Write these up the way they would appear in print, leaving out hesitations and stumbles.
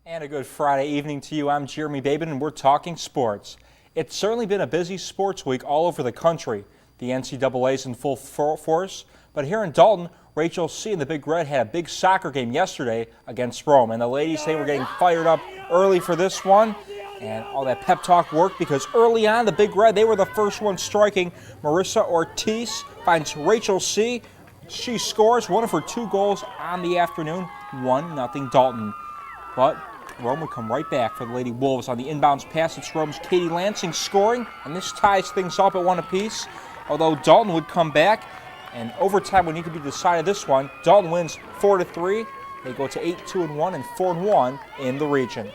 And a good Friday evening to you. I'm Jeremy Babin, and we're talking sports. It's certainly been a busy sports week all over the country. The NCAA is in full force, but here in Dalton, Rachel C. and the Big Red had a big soccer game yesterday against Rome, and the ladies say we're getting fired up early for this one. And all that pep talk worked because early on, the Big Red, they were the first one striking. Marissa Ortiz finds Rachel C. She scores one of her 2 goals on the afternoon, 1-0 Dalton. But Rome would come right back for the Lady Wolves on the inbounds pass. It's Rome's Katie Lansing scoring, and this ties things up at 1 apiece. Although Dalton would come back, and overtime would need to be decided this one. Dalton wins 4-3. They go to 8-2-1 and 4-1 in the region.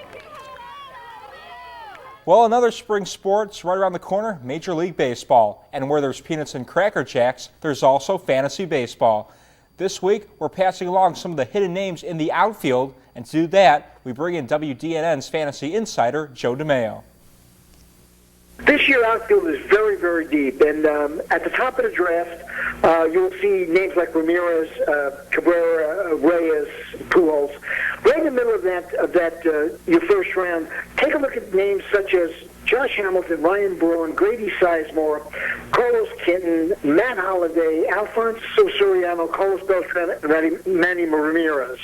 Well, another spring sports right around the corner, Major League Baseball. And where there's peanuts and Cracker Jacks, there's also fantasy baseball. This week, we're passing along some of the hidden names in the outfield, and to do that, we bring in WDNN's fantasy insider, Joe DeMaio. This year outfield is very, very deep, and at the top of the draft, you'll see names like Ramirez, Cabrera, Reyes, Pujols. Right in the middle of that, your first round, take a look at names such as Josh Hamilton, Ryan Braun, Grady Sizemore, Carlos Kenton, Matt Holliday, Alfonso Soriano, Carlos Beltran, and Manny Ramirez.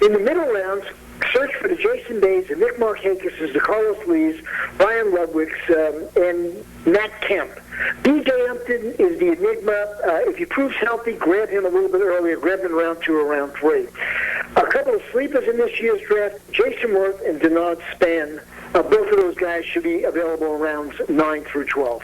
In the middle rounds, search for the Jason Bays, the Nick Markakis, the Carlos Lees, Ryan Ludwigs, and Matt Kemp. B.J. Upton is the enigma. If he proves healthy, grab him a little bit earlier. Grab him in round 2 or round 3. A couple of sleepers in this year's draft, Jason Worth and Denard Span. Both of those guys should be available in rounds 9 through 12.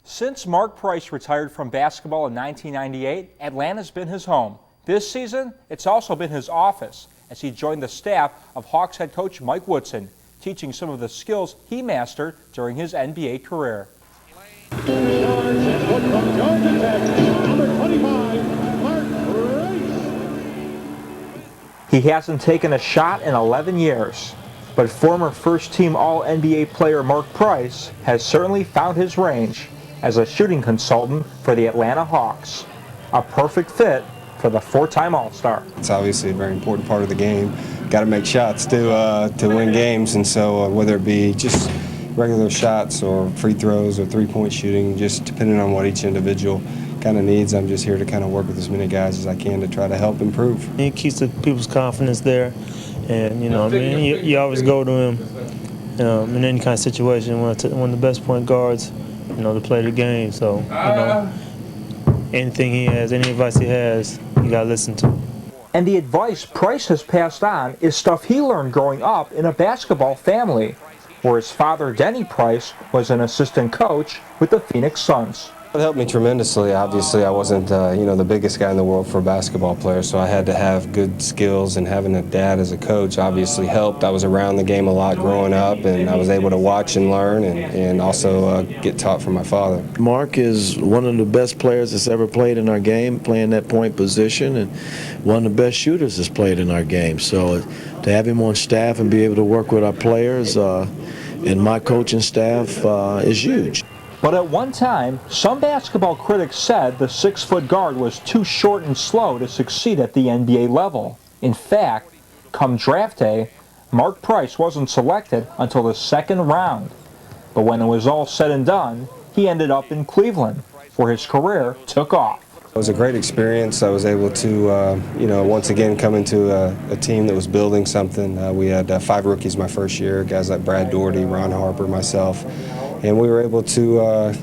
Since Mark Price retired from basketball in 1998, Atlanta's been his home. This season, it's also been his office, as he joined the staff of Hawks head coach Mike Woodson, teaching some of the skills he mastered during his NBA career. He hasn't taken a shot in 11 years, but former first-team All-NBA player Mark Price has certainly found his range as a shooting consultant for the Atlanta Hawks. A perfect fit for the 4-time All-Star. It's obviously a very important part of the game. Got to make shots to win games, and so whether it be just regular shots or free throws or three-point shooting, just depending on what each individual kind of needs, I'm just here to kind of work with as many guys as I can to try to help improve. It keeps the people's confidence there, and you always go to him in any kind of situation. One of the best point guards, to play the game. So anything he has, any advice he has, you got to listen to. And the advice Price has passed on is stuff he learned growing up in a basketball family, where his father, Denny Price, was an assistant coach with the Phoenix Suns. It helped me tremendously. Obviously, I wasn't, the biggest guy in the world for a basketball player, so I had to have good skills, and having a dad as a coach obviously helped. I was around the game a lot growing up, and I was able to watch and learn and also get taught from my father. Mark is one of the best players that's ever played in our game, playing that point position, and one of the best shooters that's played in our game. So to have him on staff and be able to work with our players and my coaching staff is huge. But at one time, some basketball critics said the 6-foot guard was too short and slow to succeed at the NBA level. In fact, come draft day, Mark Price wasn't selected until the 2nd round. But when it was all said and done, he ended up in Cleveland, where his career took off. It was a great experience. I was able to, once again come into a team that was building something. We had 5 rookies my first year, guys like Brad Doherty, Ron Harper, myself. And we were able to,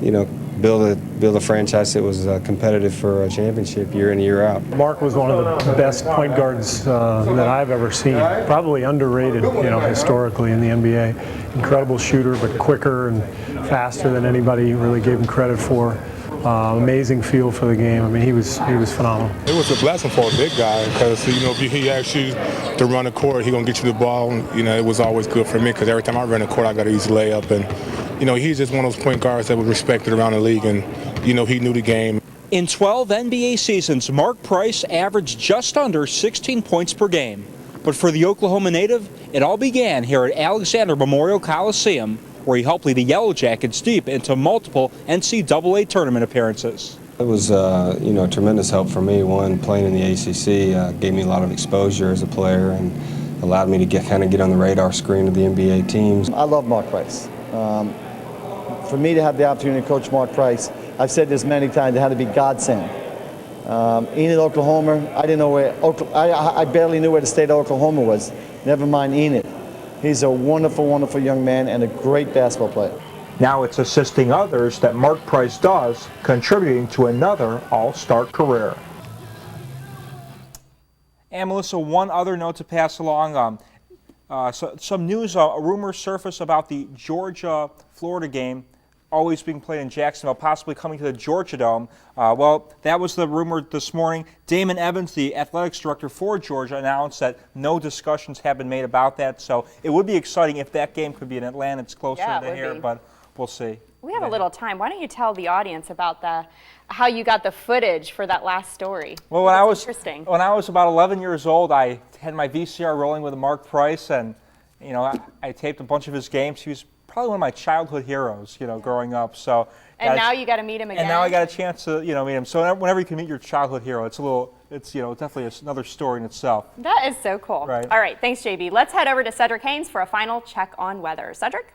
build a franchise that was competitive for a championship year in, year out. Mark was one of the best point guards that I've ever seen. Probably underrated, historically in the NBA. Incredible shooter, but quicker and faster than anybody really gave him credit for. Amazing feel for the game. I mean, he was phenomenal. It was a blessing for a big guy because, if he asks you to run the court, he's going to get you the ball. And, it was always good for me because every time I run the court, I got an easy layup. And, he's just one of those point guards that was respected around the league, and, he knew the game. In 12 NBA seasons, Mark Price averaged just under 16 points per game. But for the Oklahoma native, it all began here at Alexander Memorial Coliseum, where he helped lead the Yellow Jackets deep into multiple NCAA tournament appearances. It was, tremendous help for me. One, playing in the ACC gave me a lot of exposure as a player, and allowed me to kind of get on the radar screen of the NBA teams. I love Mark Price. For me to have the opportunity to coach Mark Price, I've said this many times, it had to be godsend. Enid, Oklahoma, I didn't know where, I barely knew where the state of Oklahoma was, never mind Enid. He's a wonderful, wonderful young man and a great basketball player. Now it's assisting others that Mark Price does, contributing to another all-star career. And Melissa, one other note to pass along. Some news, a rumor surfaced about the Georgia-Florida game always being played in Jacksonville, possibly coming to the Georgia Dome. Well, that was the rumor this morning. Damon Evans, the athletics director for Georgia, announced that no discussions have been made about that. So it would be exciting if that game could be in Atlanta. It's closer to here, but we'll see. We have a little time. Why don't you tell the audience about how you got the footage for that last story? Well, when I was about 11 years old, I had my VCR rolling with Mark Price, and I taped a bunch of his games. He was probably one of my childhood heroes, growing up. So. And now you got to meet him again. And now I got a chance to, meet him. So whenever you can meet your childhood hero, it's definitely another story in itself. That is so cool. Right. All right, thanks, JB. Let's head over to Cedric Haynes for a final check on weather. Cedric?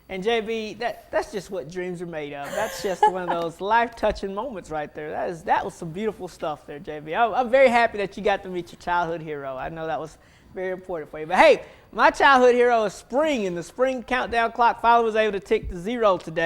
And JB, that's just what dreams are made of. That's just one of those life-touching moments right there. That was some beautiful stuff there, JB. I'm very happy that you got to meet your childhood hero. I know that was very important for you. But hey, my childhood hero is spring, and the spring countdown clock finally was able to tick to 0 today.